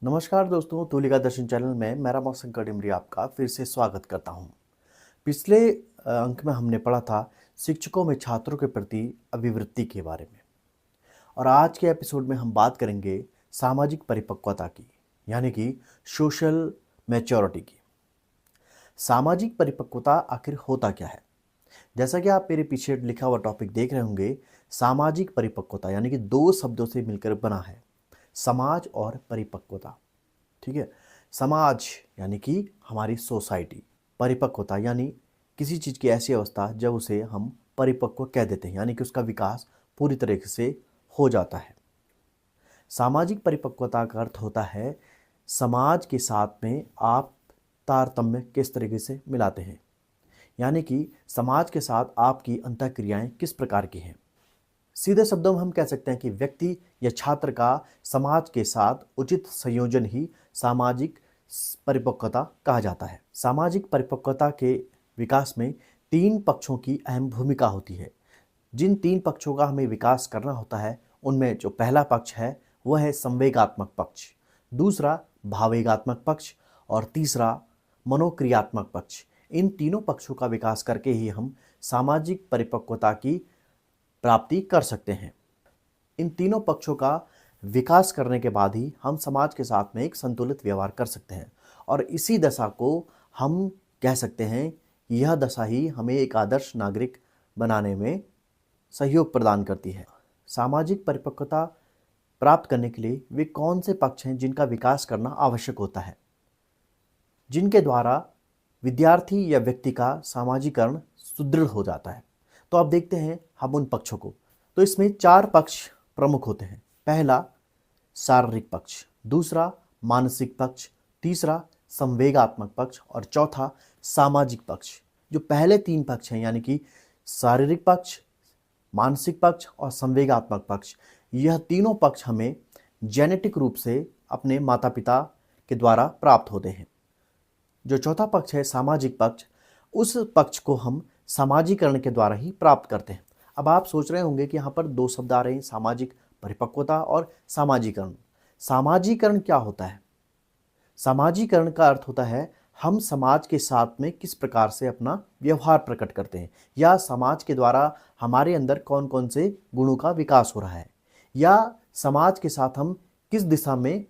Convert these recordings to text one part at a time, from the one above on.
नमस्कार दोस्तों, तुलिका दर्शन चैनल में मैं रमाशंकर डिमरी आपका फिर से स्वागत करता हूं। पिछले अंक में हमने पढ़ा था शिक्षकों में छात्रों के प्रति अभिवृत्ति के बारे में। और आज के एपिसोड में हम बात करेंगे सामाजिक परिपक्वता की, यानी कि सोशल मैच्योरिटी की। सामाजिक परिपक्वता आखिर होता क्या है? जैसा कि आप मेरे पीछे लिखा हुआ टॉपिक देख रहे होंगे, सामाजिक परिपक्वता यानी कि दो शब्दों से मिलकर बना है, समाज और परिपक्वता। ठीक है। समाज यानी कि हमारी सोसाइटी, परिपक्वता यानी किसी चीज़ की ऐसी अवस्था जब उसे हम परिपक्व कह देते हैं, यानी कि उसका विकास पूरी तरीके से हो जाता है। सामाजिक परिपक्वता का अर्थ होता है समाज के साथ में आप तारतम्य किस तरीके से मिलाते हैं, यानी कि समाज के साथ आपकी अंतःक्रियाएं किस प्रकार की हैं। सीधे शब्दों में हम कह सकते हैं कि व्यक्ति या छात्र का समाज के साथ उचित संयोजन ही सामाजिक परिपक्वता कहा जाता है। सामाजिक परिपक्वता के विकास में तीन पक्षों की अहम भूमिका होती है। जिन तीन पक्षों का हमें विकास करना होता है, उनमें जो पहला पक्ष है वह है संवेगात्मक पक्ष, दूसरा भावेगात्मक पक्ष और तीसरा मनोक्रियात्मक पक्ष। इन तीनों पक्षों का विकास करके ही हम सामाजिक परिपक्वता की प्राप्ति कर सकते हैं। इन तीनों पक्षों का विकास करने के बाद ही हम समाज के साथ में एक संतुलित व्यवहार कर सकते हैं, और इसी दशा को हम कह सकते हैं, यह दशा ही हमें एक आदर्श नागरिक बनाने में सहयोग प्रदान करती है। सामाजिक परिपक्वता प्राप्त करने के लिए वे कौन से पक्ष हैं जिनका विकास करना आवश्यक होता है, जिनके द्वारा विद्यार्थी या व्यक्ति का सामाजिकरण सुदृढ़ हो जाता है। तो अब देखते हैं हम उन पक्षों को। तो इसमें चार पक्ष प्रमुख होते हैं। पहला शारीरिक पक्ष, दूसरा मानसिक पक्ष, तीसरा संवेगात्मक पक्ष और चौथा सामाजिक पक्ष। जो पहले तीन पक्ष हैं, यानी कि शारीरिक पक्ष, मानसिक पक्ष और संवेगात्मक पक्ष, यह तीनों पक्ष हमें जेनेटिक रूप से अपने माता पिता के द्वारा प्राप्त होते हैं। जो चौथा पक्ष है सामाजिक पक्ष, उस पक्ष को हम सामाजिकरण के द्वारा ही प्राप्त करते हैं। अब आप सोच रहे होंगे कि यहाँ पर दो शब्द आ रहे हैं, सामाजिक परिपक्वता और सामाजिकरण। सामाजिकरण क्या होता है? सामाजिकरण का अर्थ होता है हम समाज के साथ में किस प्रकार से अपना व्यवहार प्रकट करते हैं, या समाज के द्वारा हमारे अंदर कौन कौन से गुणों का विकास हो रहा है, या समाज के साथ हम किस दिशा में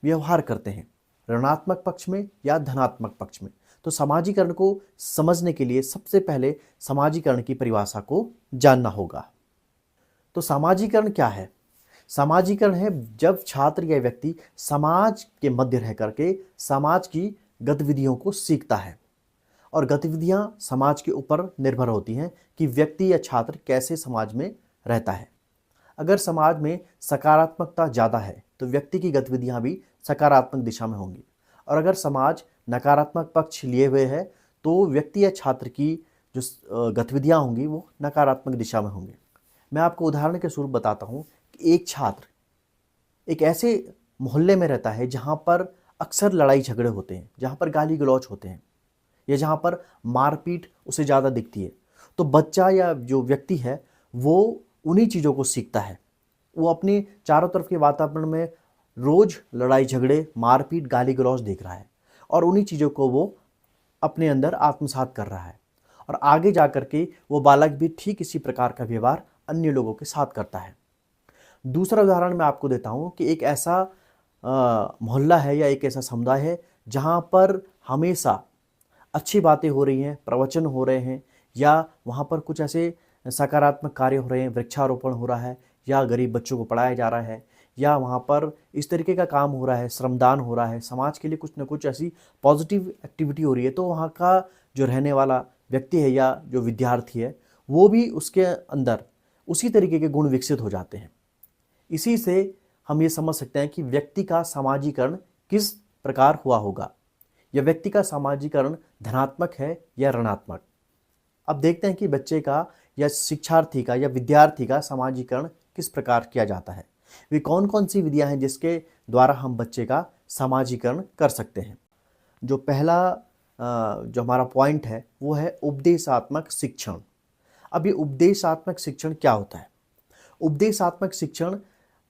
व्यवहार करते हैं, ऋणात्मक पक्ष में या धनात्मक पक्ष में। तो सामाजिकरण को समझने के लिए सबसे पहले सामाजिकरण की परिभाषा को जानना होगा। तो सामाजिकरण क्या है? सामाजिकरण है जब छात्र या व्यक्ति समाज के मध्य रह करके समाज की गतिविधियों को सीखता है, और गतिविधियां समाज के ऊपर निर्भर होती हैं कि व्यक्ति या छात्र कैसे समाज में रहता है। अगर समाज में सकारात्मकता ज़्यादा है तो व्यक्ति की गतिविधियां भी सकारात्मक दिशा में होंगी, और अगर समाज नकारात्मक पक्ष लिए हुए है तो व्यक्ति या छात्र की जो गतिविधियां होंगी वो नकारात्मक दिशा में होंगी। मैं आपको उदाहरण के स्वरूप बताता हूँ कि एक छात्र एक ऐसे मोहल्ले में रहता है जहाँ पर अक्सर लड़ाई झगड़े होते हैं, जहाँ पर गाली गलौज होते हैं, या जहाँ पर मारपीट उसे ज़्यादा दिखती है। तो बच्चा या जो व्यक्ति है वो उन्हीं चीज़ों को सीखता है। वो अपने चारों तरफ के वातावरण में रोज़ लड़ाई झगड़े, मारपीट, गाली गलौज देख रहा है, और उन्हीं चीज़ों को वो अपने अंदर आत्मसात कर रहा है, और आगे जा कर के वो बालक भी ठीक इसी प्रकार का व्यवहार अन्य लोगों के साथ करता है। दूसरा उदाहरण मैं आपको देता हूँ कि एक ऐसा मोहल्ला है या एक ऐसा समुदाय है जहाँ पर हमेशा अच्छी बातें हो रही हैं, प्रवचन हो रहे हैं, या वहाँ पर कुछ ऐसे सकारात्मक कार्य हो रहे हैं, वृक्षारोपण हो रहा है, या गरीब बच्चों को पढ़ाया जा रहा है, या वहाँ पर इस तरीके का काम हो रहा है, श्रमदान हो रहा है, समाज के लिए कुछ न कुछ ऐसी पॉजिटिव एक्टिविटी हो रही है। तो वहाँ का जो रहने वाला व्यक्ति है या जो विद्यार्थी है वो भी उसके अंदर उसी तरीके के गुण विकसित हो जाते हैं। इसी से हम ये समझ सकते हैं कि व्यक्ति का सामाजिकरण किस प्रकार हुआ होगा, या व्यक्ति का सामाजिकरण धनात्मक है या ऋणात्मक। अब देखते हैं कि बच्चे का या शिक्षार्थी का या विद्यार्थी का सामाजिकरण किस प्रकार किया जाता है। वे कौन कौन सी विधियां हैं जिसके द्वारा हम बच्चे का सामाजिकरण कर सकते हैं। जो पहला जो हमारा पॉइंट है वो है उपदेशात्मक शिक्षण। अब ये उपदेशात्मक शिक्षण क्या होता है? उपदेशात्मक शिक्षण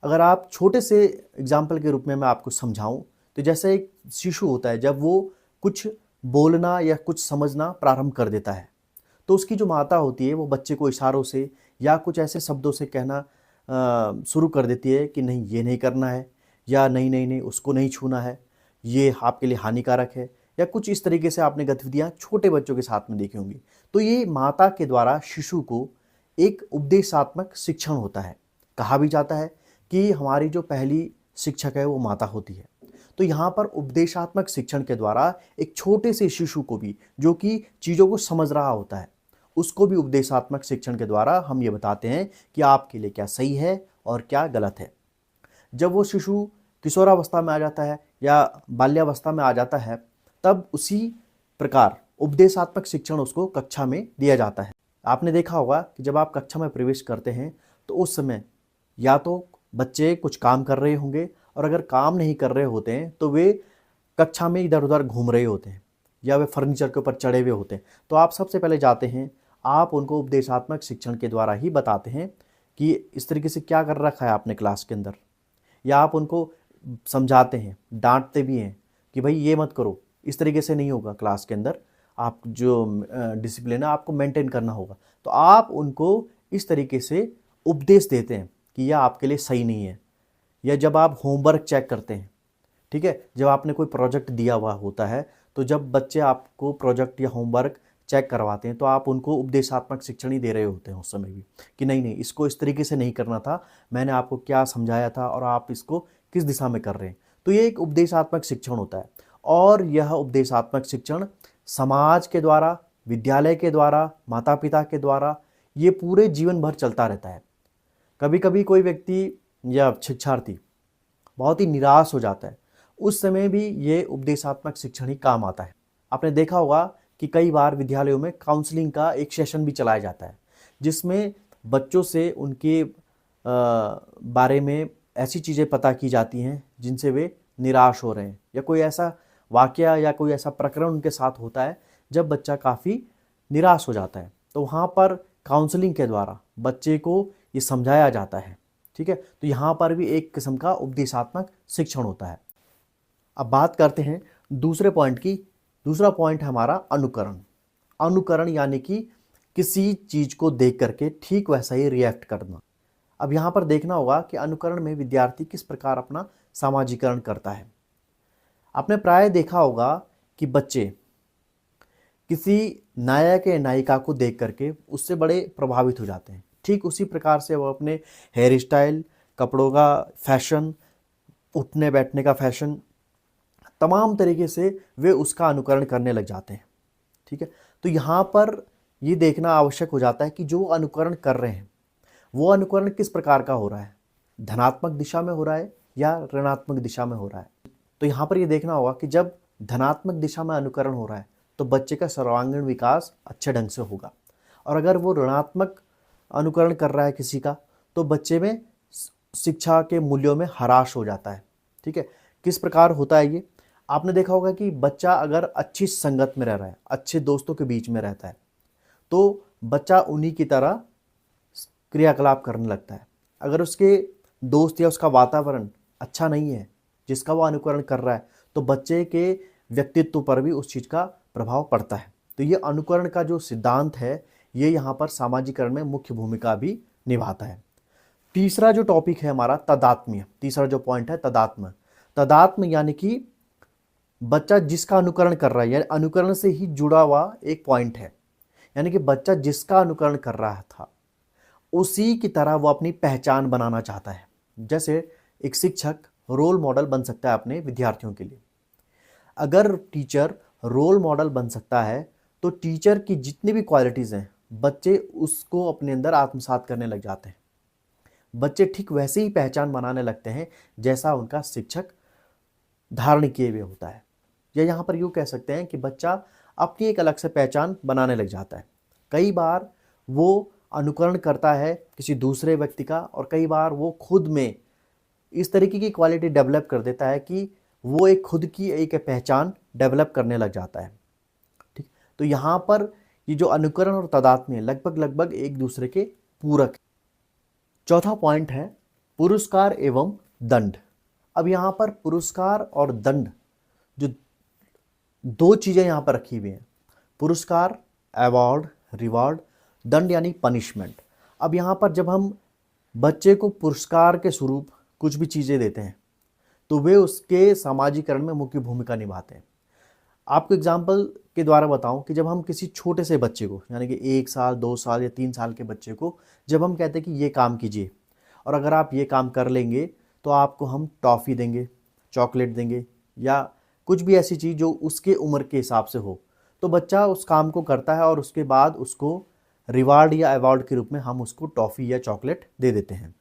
अगर आप छोटे से एग्जाम्पल के रूप में मैं आपको समझाऊं, तो जैसे एक शिशु होता है, जब वो कुछ बोलना या कुछ समझना प्रारंभ कर देता है, तो उसकी जो माता होती है वो बच्चे को इशारों से या कुछ ऐसे शब्दों से कहना शुरू कर देती है कि नहीं ये नहीं करना है, या नहीं नहीं नहीं उसको नहीं छूना है, ये आपके लिए हानिकारक है, या कुछ इस तरीके से आपने गतिविधियां छोटे बच्चों के साथ में देखी होंगी। तो ये माता के द्वारा शिशु को एक उपदेशात्मक शिक्षण होता है। कहा भी जाता है कि हमारी जो पहली शिक्षक है वो माता होती है। तो यहाँ पर उपदेशात्मक शिक्षण के द्वारा एक छोटे से शिशु को भी, जो कि चीज़ों को समझ रहा होता है, उसको भी उपदेशात्मक शिक्षण के द्वारा हम ये बताते हैं कि आपके लिए क्या सही है और क्या गलत है। जब वो शिशु किशोरावस्था में आ जाता है या बाल्यावस्था में आ जाता है, तब उसी प्रकार उपदेशात्मक शिक्षण उसको कक्षा में दिया जाता है। आपने देखा होगा कि जब आप कक्षा में प्रवेश करते हैं तो उस समय या तो बच्चे कुछ काम कर रहे होंगे, और अगर काम नहीं कर रहे होते हैं तो वे कक्षा में इधर उधर घूम रहे होते हैं या वे फर्नीचर के ऊपर चढ़े हुए होते हैं। तो आप सबसे पहले जाते हैं, आप उनको उपदेशात्मक शिक्षण के द्वारा ही बताते हैं कि इस तरीके से क्या कर रखा है आपने क्लास के अंदर, या आप उनको समझाते हैं, डांटते भी हैं कि भाई ये मत करो, इस तरीके से नहीं होगा, क्लास के अंदर आप जो डिसिप्लिन है आपको मेंटेन करना होगा। तो आप उनको इस तरीके से उपदेश देते हैं कि यह आपके लिए सही नहीं है। या जब आप होमवर्क चेक करते हैं, ठीक है, जब आपने कोई प्रोजेक्ट दिया हुआ होता है, तो जब बच्चे आपको प्रोजेक्ट या होमवर्क चेक करवाते हैं तो आप उनको उपदेशात्मक शिक्षण ही दे रहे होते हैं उस समय भी, कि नहीं नहीं इसको इस तरीके से नहीं करना था, मैंने आपको क्या समझाया था और आप इसको किस दिशा में कर रहे हैं। तो ये एक उपदेशात्मक शिक्षण होता है। और यह उपदेशात्मक शिक्षण समाज के द्वारा, विद्यालय के द्वारा, माता पिता के द्वारा ये पूरे जीवन भर चलता रहता है। कभी कभी कोई व्यक्ति या शिक्षार्थी बहुत ही निराश हो जाता है, उस समय भी ये उपदेशात्मक शिक्षण ही काम आता है। आपने देखा होगा कि कई बार विद्यालयों में काउंसलिंग का एक सेशन भी चलाया जाता है, जिसमें बच्चों से उनके बारे में ऐसी चीज़ें पता की जाती हैं जिनसे वे निराश हो रहे हैं, या कोई ऐसा वाकया या कोई ऐसा प्रकरण उनके साथ होता है जब बच्चा काफ़ी निराश हो जाता है। तो वहाँ पर काउंसलिंग के द्वारा बच्चे को ये समझाया जाता है, ठीक है। तो यहाँ पर भी एक किस्म का उपदेशात्मक शिक्षण होता है। अब बात करते हैं दूसरे पॉइंट की। दूसरा पॉइंट है हमारा अनुकरण। अनुकरण यानी कि किसी चीज़ को देख करके ठीक वैसा ही रिएक्ट करना। अब यहाँ पर देखना होगा कि अनुकरण में विद्यार्थी किस प्रकार अपना सामाजिकरण करता है। आपने प्राय देखा होगा कि बच्चे किसी नायक या नायिका को देख करके उससे बड़े प्रभावित हो जाते हैं। ठीक उसी प्रकार से वो अपने हेयर स्टाइल, कपड़ों का फैशन, उठने बैठने का फैशन, तमाम तरीके से वे उसका अनुकरण करने लग जाते हैं, ठीक है। तो यहाँ पर ये देखना आवश्यक हो जाता है कि जो अनुकरण कर रहे हैं वो अनुकरण किस प्रकार का हो रहा है, धनात्मक दिशा में हो रहा है या ऋणात्मक दिशा में हो रहा है। तो यहाँ पर ये देखना होगा कि जब धनात्मक दिशा में अनुकरण हो रहा है तो बच्चे का सर्वांगीण विकास अच्छे ढंग से होगा, और अगर वो ऋणात्मक अनुकरण कर रहा है किसी का तो बच्चे में शिक्षा के मूल्यों में ह्रास हो जाता है, ठीक है। किस प्रकार होता है ये, आपने देखा होगा कि बच्चा अगर अच्छी संगत में रह रहा है, अच्छे दोस्तों के बीच में रहता है, तो बच्चा उन्हीं की तरह क्रियाकलाप करने लगता है। अगर उसके दोस्त या उसका वातावरण अच्छा नहीं है जिसका वो अनुकरण कर रहा है, तो बच्चे के व्यक्तित्व पर भी उस चीज़ का प्रभाव पड़ता है। तो ये अनुकरण का जो सिद्धांत है ये यहाँ पर सामाजिकरण में मुख्य भूमिका भी निभाता है। तीसरा जो टॉपिक है हमारा तदात्म्य, तीसरा जो पॉइंट है तदात्म्य। तदात्म्य यानी कि बच्चा जिसका अनुकरण कर रहा है, यानी अनुकरण से ही जुड़ा हुआ एक पॉइंट है, यानी कि बच्चा जिसका अनुकरण कर रहा था उसी की तरह वो अपनी पहचान बनाना चाहता है। जैसे एक शिक्षक रोल मॉडल बन सकता है अपने विद्यार्थियों के लिए। अगर टीचर रोल मॉडल बन सकता है तो टीचर की जितनी भी क्वालिटीज़ हैं बच्चे उसको अपने अंदर आत्मसात करने लग जाते हैं। बच्चे ठीक वैसे ही पहचान बनाने लगते हैं जैसा उनका शिक्षक धारण किए हुए होता है। या यहाँ पर यूँ कह सकते हैं कि बच्चा अपनी एक अलग से पहचान बनाने लग जाता है। कई बार वो अनुकरण करता है किसी दूसरे व्यक्ति का, और कई बार वो खुद में इस तरीके की क्वालिटी डेवलप कर देता है कि वो एक खुद की एक पहचान डेवलप करने लग जाता है, ठीक। तो यहाँ पर ये जो अनुकरण और तादात्म्य लगभग लगभग एक दूसरे के पूरक है। चौथा पॉइंट है पुरस्कार एवं दंड। अब यहाँ पर पुरस्कार और दंड, जो दो चीज़ें यहाँ पर रखी हुई हैं, पुरस्कार अवार्ड रिवॉर्ड, दंड यानी पनिशमेंट। अब यहाँ पर जब हम बच्चे को पुरस्कार के स्वरूप कुछ भी चीज़ें देते हैं तो वे उसके सामाजिकरण में मुख्य भूमिका निभाते हैं। आपको एग्जाम्पल के द्वारा बताऊं कि जब हम किसी छोटे से बच्चे को, यानी कि 1 साल 2 साल या 3 साल के बच्चे को जब हम कहते हैं कि ये काम कीजिए और अगर आप ये काम कर लेंगे तो आपको हम टॉफ़ी देंगे, चॉकलेट देंगे या कुछ भी ऐसी चीज़ जो उसके उम्र के हिसाब से हो, तो बच्चा उस काम को करता है और उसके बाद उसको रिवार्ड या अवार्ड के रूप में हम उसको टॉफ़ी या चॉकलेट दे देते हैं।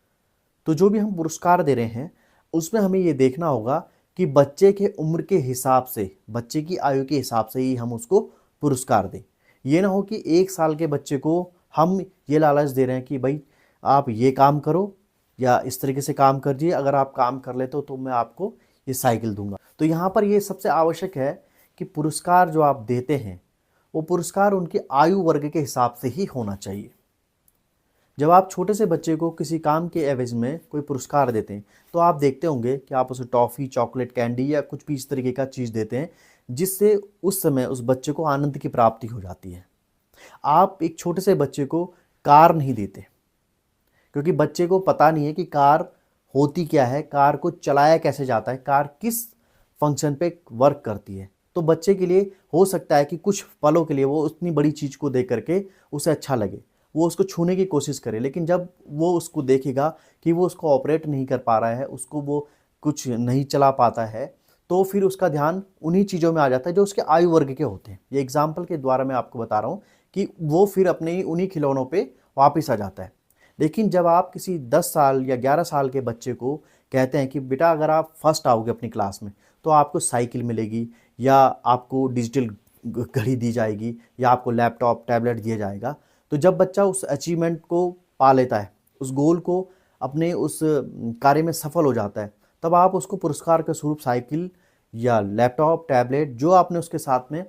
तो जो भी हम पुरस्कार दे रहे हैं उसमें हमें ये देखना होगा कि बच्चे के उम्र के हिसाब से, बच्चे की आयु के हिसाब से ही हम उसको पुरस्कार दें। ये ना हो कि 1 साल के बच्चे को हम ये लालच दे रहे हैं कि भाई आप ये काम करो या इस तरीके से काम करिए, अगर आप काम कर लेते हो तो मैं आपको ये साइकिल दूंगा। तो यहाँ पर ये सबसे आवश्यक है कि पुरस्कार जो आप देते हैं वो पुरस्कार उनके आयु वर्ग के हिसाब से ही होना चाहिए। जब आप छोटे से बच्चे को किसी काम के एवज में कोई पुरस्कार देते हैं तो आप देखते होंगे कि आप उसे टॉफ़ी, चॉकलेट, कैंडी या कुछ भी इस तरीके का चीज़ देते हैं जिससे उस समय उस बच्चे को आनंद की प्राप्ति हो जाती है। आप एक छोटे से बच्चे को कार नहीं देते क्योंकि बच्चे को पता नहीं है कि कार होती क्या है, कार को चलाया कैसे जाता है, कार किस फंक्शन पे वर्क करती है। तो बच्चे के लिए हो सकता है कि कुछ पलों के लिए वो उतनी बड़ी चीज़ को देख करके उसे अच्छा लगे, वो उसको छूने की कोशिश करे, लेकिन जब वो उसको देखेगा कि वो उसको ऑपरेट नहीं कर पा रहा है, उसको वो कुछ नहीं चला पाता है, तो फिर उसका ध्यान उन्हीं चीज़ों में आ जाता है जो उसके आयु वर्ग के होते हैं। ये एग्जाम्पल के द्वारा मैं आपको बता रहा हूँ कि वो फिर अपने उन्हीं खिलौनों पे वापस आ जाता है। लेकिन जब आप किसी 10 साल या 11 साल के बच्चे को कहते हैं कि बेटा अगर आप फर्स्ट आओगे अपनी क्लास में तो आपको साइकिल मिलेगी या आपको डिजिटल घड़ी दी जाएगी या आपको लैपटॉप, टैबलेट दिया जाएगा, तो जब बच्चा उस अचीवमेंट को पा लेता है, उस गोल को अपने उस कार्य में सफल हो जाता है, तब आप उसको पुरस्कार के स्वरूप साइकिल या लैपटॉप, टैबलेट जो आपने उसके साथ में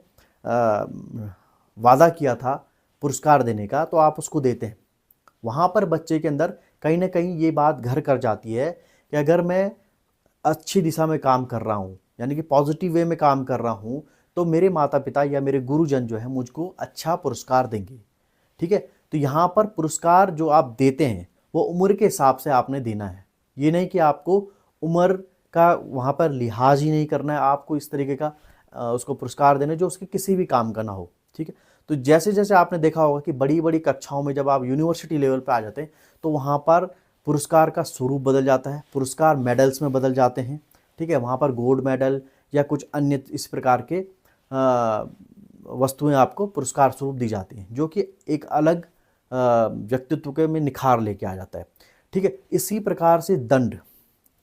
वादा किया था पुरस्कार देने का, तो आप उसको देते हैं। वहाँ पर बच्चे के अंदर कहीं ना कहीं ये बात घर कर जाती है कि अगर मैं अच्छी दिशा में काम कर रहा हूँ, यानी कि पॉजिटिव वे में काम कर रहा हूँ, तो मेरे माता पिता या मेरे गुरुजन जो है मुझको अच्छा पुरस्कार देंगे। ठीक है, तो यहाँ पर पुरस्कार जो आप देते हैं वो उम्र के हिसाब से आपने देना है। ये नहीं कि आपको उम्र का वहाँ पर लिहाज ही नहीं करना है, आपको इस तरीके का उसको पुरस्कार देना जो उसके किसी भी काम का ना हो। ठीक है, तो जैसे जैसे आपने देखा होगा कि बड़ी बड़ी कक्षाओं में जब आप यूनिवर्सिटी लेवल पे आ जाते हैं तो वहाँ पर पुरस्कार का स्वरूप बदल जाता है, पुरस्कार मेडल्स में बदल जाते हैं। ठीक है, वहाँ पर गोल्ड मेडल या कुछ अन्य इस प्रकार के वस्तुएं आपको पुरस्कार स्वरूप दी जाती हैं जो कि एक अलग व्यक्तित्व के में निखार लेके आ जाता है। ठीक है, इसी प्रकार से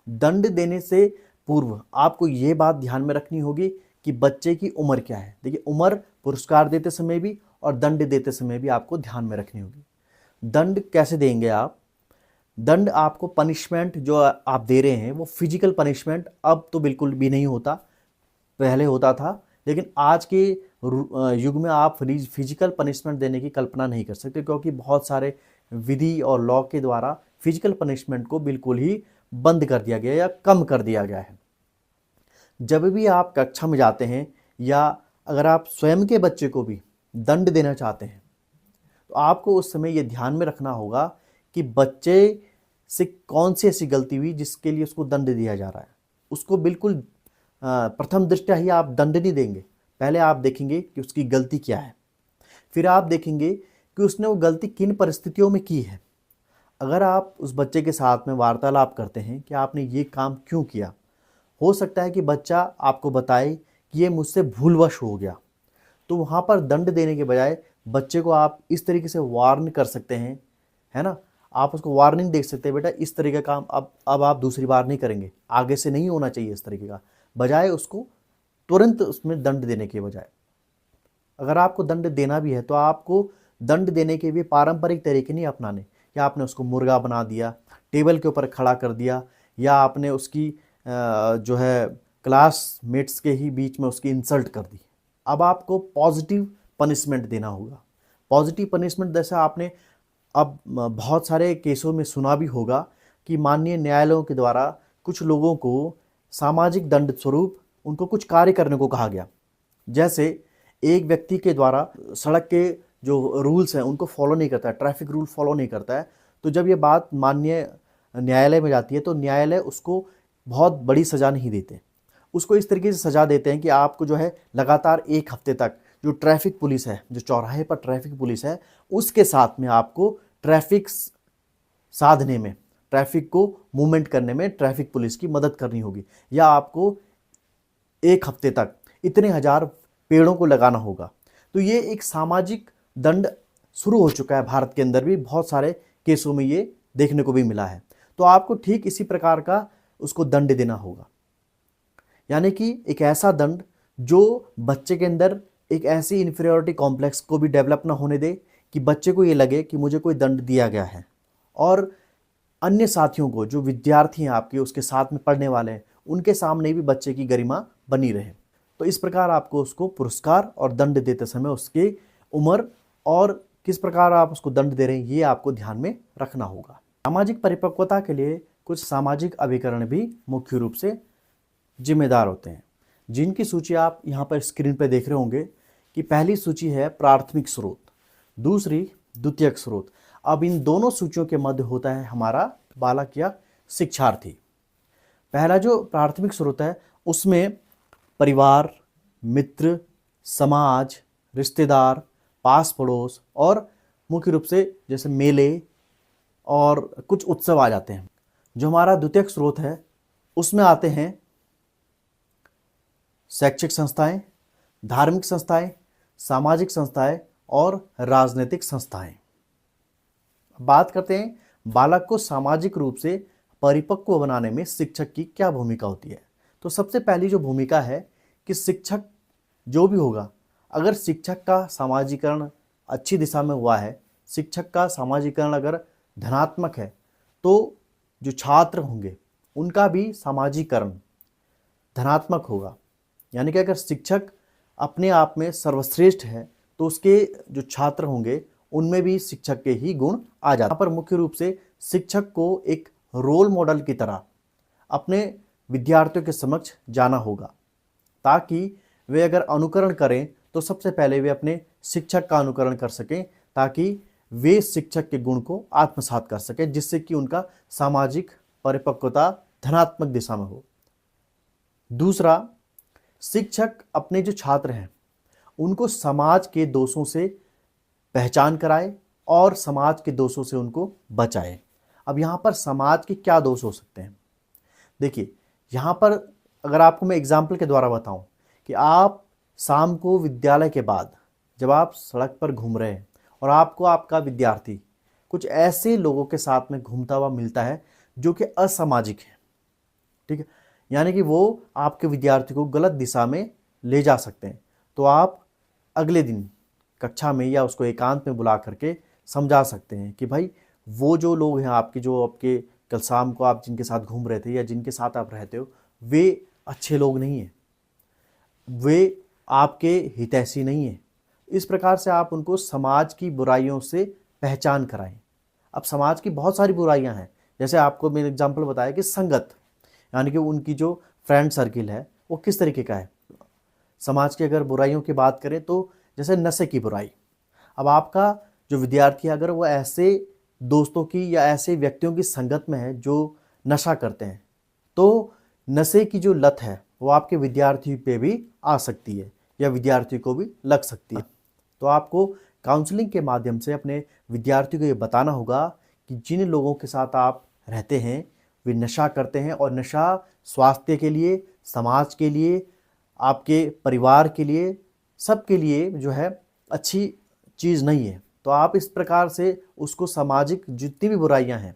दंड देने से पूर्व आपको ये बात ध्यान में रखनी होगी कि बच्चे की उम्र क्या है। देखिए, उम्र पुरस्कार देते समय भी और दंड देते समय भी आपको ध्यान में रखनी होगी। दंड कैसे देंगे आप? दंड आपको पनिशमेंट जो आप दे रहे हैं वो फिजिकल पनिशमेंट अब तो बिल्कुल भी नहीं होता, पहले होता था, लेकिन आज के युग में आप फिजिकल पनिशमेंट देने की कल्पना नहीं कर सकते क्योंकि बहुत सारे विधि और लॉ के द्वारा फिजिकल पनिशमेंट को बिल्कुल ही बंद कर दिया गया या कम कर दिया गया है। जब भी आप कक्षा में जाते हैं या अगर आप स्वयं के बच्चे को भी दंड देना चाहते हैं तो आपको उस समय ये ध्यान में रखना होगा कि बच्चे से कौन सी ऐसी गलती हुई जिसके लिए उसको दंड दिया जा रहा है। उसको बिल्कुल प्रथम दृष्टया ही आप दंड नहीं देंगे, पहले आप देखेंगे कि उसकी गलती क्या है, फिर आप देखेंगे कि उसने वो गलती किन परिस्थितियों में की है। अगर आप उस बच्चे के साथ में वार्तालाप करते हैं कि आपने ये काम क्यों किया, हो सकता है कि बच्चा आपको बताए कि ये मुझसे भूलवश हो गया, तो वहाँ पर दंड देने के बजाय बच्चे को आप इस तरीके से वार्न कर सकते हैं, है ना। आप उसको वार्निंग दे सकते हैं, बेटा इस तरीके का काम अब आप दूसरी बार नहीं करेंगे, आगे से नहीं होना चाहिए इस तरीके का, बजाय उसको तुरंत उसमें दंड देने के बजाय। अगर आपको दंड देना भी है तो आपको दंड देने के भी पारंपरिक तरीके नहीं अपनाने, या आपने उसको मुर्गा बना दिया, टेबल के ऊपर खड़ा कर दिया, या आपने उसकी जो है क्लासमेट्स के ही बीच में उसकी इंसल्ट कर दी। अब आपको पॉजिटिव पनिशमेंट देना होगा। पॉजिटिव पनिशमेंट जैसा आपने अब बहुत सारे केसों में सुना भी होगा, कि माननीय न्यायालयों के द्वारा कुछ लोगों को सामाजिक दंड स्वरूप उनको कुछ कार्य करने को कहा गया। जैसे एक व्यक्ति के द्वारा सड़क के जो रूल्स हैं उनको फॉलो नहीं करता है, ट्रैफिक रूल फॉलो नहीं करता है, तो जब ये बात माननीय न्यायालय में जाती है तो न्यायालय उसको बहुत बड़ी सज़ा नहीं देते, उसको इस तरीके से सज़ा देते हैं कि आपको जो है लगातार 1 हफ्ते तक जो ट्रैफिक पुलिस है, जो चौराहे पर ट्रैफिक पुलिस है, उसके साथ में आपको ट्रैफिक साधने में, ट्रैफिक को मूवमेंट करने में ट्रैफिक पुलिस की मदद करनी होगी, या आपको 1 हफ्ते तक इतने हजार पेड़ों को लगाना होगा। तो ये एक सामाजिक दंड शुरू हो चुका है भारत के अंदर भी, बहुत सारे केसों में ये देखने को भी मिला है। तो आपको ठीक इसी प्रकार का उसको दंड देना होगा, यानी कि एक ऐसा दंड जो बच्चे के अंदर एक ऐसी इन्फीरियरिटी कॉम्प्लेक्स को भी डेवलप ना होने दे कि बच्चे को ये लगे कि मुझे कोई दंड दिया गया है, और अन्य साथियों को, जो विद्यार्थी हैं आपके उसके साथ में पढ़ने वाले हैं, उनके सामने भी बच्चे की गरिमा बनी रहे। तो इस प्रकार आपको उसको पुरस्कार और दंड देते समय उसकी उम्र और किस प्रकार आप उसको दंड दे रहे हैं ये आपको ध्यान में रखना होगा। सामाजिक परिपक्वता के लिए कुछ सामाजिक अभिकरण भी मुख्य रूप से जिम्मेदार होते हैं, जिनकी सूची आप यहाँ पर स्क्रीन पर देख रहे होंगे कि पहली सूची है प्राथमिक स्रोत, दूसरी द्वितीयक स्रोत। अब इन दोनों सूचियों के मध्य होता है हमारा बालक या शिक्षार्थी। पहला जो प्राथमिक स्रोत है उसमें परिवार, मित्र, समाज, रिश्तेदार, पास पड़ोस और मुख्य रूप से जैसे मेले और कुछ उत्सव आ जाते हैं। जो हमारा द्वितीयक स्रोत है उसमें आते हैं शैक्षिक संस्थाएं, धार्मिक संस्थाएं, सामाजिक संस्थाएं और राजनीतिक संस्थाएं। बात करते हैं बालक को सामाजिक रूप से परिपक्व बनाने में शिक्षक की क्या भूमिका होती है। तो सबसे पहली जो भूमिका है कि शिक्षक जो भी होगा, अगर शिक्षक का सामाजिकरण अच्छी दिशा में हुआ है, शिक्षक का सामाजिकरण अगर धनात्मक है, तो जो छात्र होंगे उनका भी सामाजिकरण धनात्मक होगा। यानी कि अगर शिक्षक अपने आप में सर्वश्रेष्ठ है तो उसके जो छात्र होंगे उनमें भी शिक्षक के ही गुण आ जाते हैं। यहाँ पर मुख्य रूप से शिक्षक को एक रोल मॉडल की तरह अपने विद्यार्थियों के समक्ष जाना होगा, ताकि वे अगर अनुकरण करें तो सबसे पहले वे अपने शिक्षक का अनुकरण कर सकें, ताकि वे शिक्षक के गुण को आत्मसात कर सकें, जिससे कि उनका सामाजिक परिपक्वता धनात्मक दिशा में हो। दूसरा, शिक्षक अपने जो छात्र हैं उनको समाज के दोषों से पहचान कराए और समाज के दोषों से उनको बचाए। अब यहाँ पर समाज के क्या दोष हो सकते हैं? देखिए, यहाँ पर अगर आपको मैं एग्जाम्पल के द्वारा बताऊं कि आप शाम को विद्यालय के बाद जब आप सड़क पर घूम रहे हैं और आपको आपका विद्यार्थी कुछ ऐसे लोगों के साथ में घूमता हुआ मिलता है जो कि असामाजिक है, ठीक है, यानी कि वो आपके विद्यार्थी को गलत दिशा में ले जा सकते हैं, तो आप अगले दिन कक्षा में या उसको एकांत में बुला करके समझा सकते हैं कि भाई वो जो लोग हैं आपके, जो आपके कल शाम को आप जिनके साथ घूम रहे थे या जिनके साथ आप रहते हो, वे अच्छे लोग नहीं हैं, वे आपके हितैषी नहीं हैं। इस प्रकार से आप उनको समाज की बुराइयों से पहचान कराएं। अब समाज की बहुत सारी बुराइयां हैं, जैसे आपको मैंने एग्जांपल बताया कि संगत, यानी कि उनकी जो फ्रेंड सर्किल है वो किस तरीके का है। समाज की अगर बुराइयों की बात करें तो जैसे नशे की बुराई। अब आपका जो विद्यार्थी अगर वो ऐसे दोस्तों की या ऐसे व्यक्तियों की संगत में है जो नशा करते हैं, तो नशे की जो लत है वो आपके विद्यार्थी पे भी आ सकती है या विद्यार्थी को भी लग सकती है। तो आपको काउंसलिंग के माध्यम से अपने विद्यार्थी को ये बताना होगा कि जिन लोगों के साथ आप रहते हैं वे नशा करते हैं, और नशा स्वास्थ्य के लिए, समाज के लिए, आपके परिवार के लिए, सबके लिए जो है अच्छी चीज़ नहीं है। तो आप इस प्रकार से उसको सामाजिक जितनी भी बुराइयां हैं,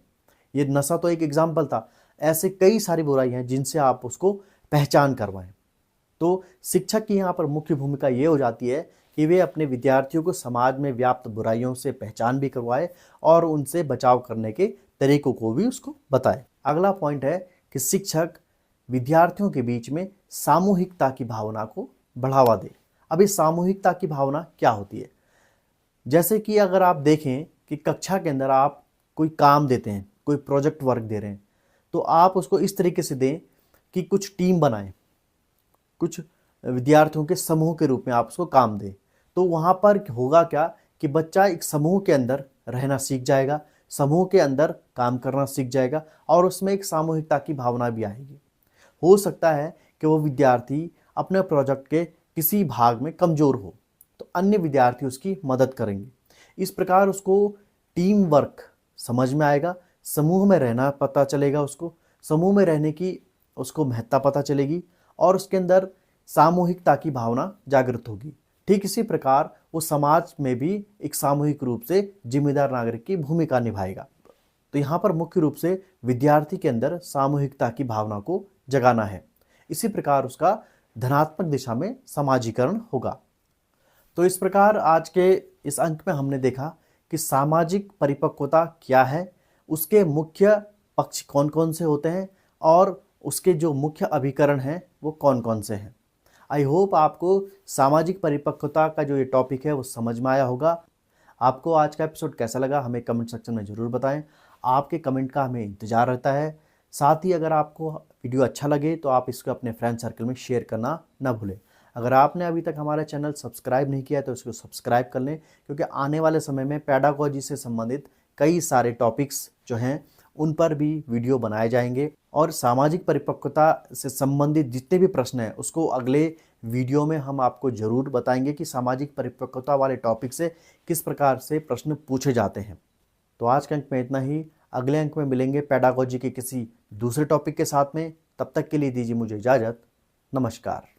ये नशा तो एक एग्जाम्पल था, ऐसे कई सारी बुराइयां हैं जिनसे आप उसको पहचान करवाएं। तो शिक्षक की यहाँ पर मुख्य भूमिका ये हो जाती है कि वे अपने विद्यार्थियों को समाज में व्याप्त बुराइयों से पहचान भी करवाए और उनसे बचाव करने के तरीकों को भी उसको बताए। अगला पॉइंट है कि शिक्षक विद्यार्थियों के बीच में सामूहिकता की भावना को बढ़ावा दे। अब इस सामूहिकता की भावना क्या होती है? जैसे कि अगर आप देखें कि कक्षा के अंदर आप कोई काम देते हैं, कोई प्रोजेक्ट वर्क दे रहे हैं, तो आप उसको इस तरीके से दें कि कुछ टीम बनाएं, कुछ विद्यार्थियों के समूह के रूप में आप उसको काम दें। तो वहाँ पर होगा क्या कि बच्चा एक समूह के अंदर रहना सीख जाएगा, समूह के अंदर काम करना सीख जाएगा और उसमें एक सामूहिकता की भावना भी आएगी। हो सकता है कि वो विद्यार्थी अपने प्रोजेक्ट के किसी भाग में कमज़ोर हो, तो अन्य विद्यार्थी उसकी मदद करेंगे। इस प्रकार उसको टीम वर्क समझ में आएगा, समूह में रहना पता चलेगा, उसको समूह में रहने की उसको महत्ता पता चलेगी और उसके अंदर सामूहिकता की भावना जागृत होगी। ठीक इसी प्रकार वो समाज में भी एक सामूहिक रूप से जिम्मेदार नागरिक की भूमिका निभाएगा। तो यहाँ पर मुख्य रूप से विद्यार्थी के अंदर सामूहिकता की भावना को जगाना है। इसी प्रकार उसका धनात्मक दिशा में समाजीकरण होगा। तो इस प्रकार आज के इस अंक में हमने देखा कि सामाजिक परिपक्वता क्या है, उसके मुख्य पक्ष कौन कौन से होते हैं और उसके जो मुख्य अभिकरण हैं वो कौन कौन से हैं। आई होप आपको सामाजिक परिपक्वता का जो ये टॉपिक है वो समझ में आया होगा। आपको आज का एपिसोड कैसा लगा हमें कमेंट सेक्शन में ज़रूर बताएं। आपके कमेंट का हमें इंतज़ार रहता है। साथ ही अगर आपको वीडियो अच्छा लगे तो आप इसको अपने फ्रेंड सर्कल में शेयर करना ना भूलें। अगर आपने अभी तक हमारा चैनल सब्सक्राइब नहीं किया है तो इसको सब्सक्राइब कर लें, क्योंकि आने वाले समय में पेडागोजी से संबंधित कई सारे टॉपिक्स जो हैं उन पर भी वीडियो बनाए जाएंगे और सामाजिक परिपक्वता से संबंधित जितने भी प्रश्न हैं उसको अगले वीडियो में हम आपको ज़रूर बताएंगे कि सामाजिक परिपक्वता वाले टॉपिक से किस प्रकार से प्रश्न पूछे जाते हैं। तो आज के अंक में इतना ही। अगले अंक में मिलेंगे पेडागोजी के किसी दूसरे टॉपिक के साथ में। तब तक के लिए दीजिए मुझे इजाज़त। नमस्कार।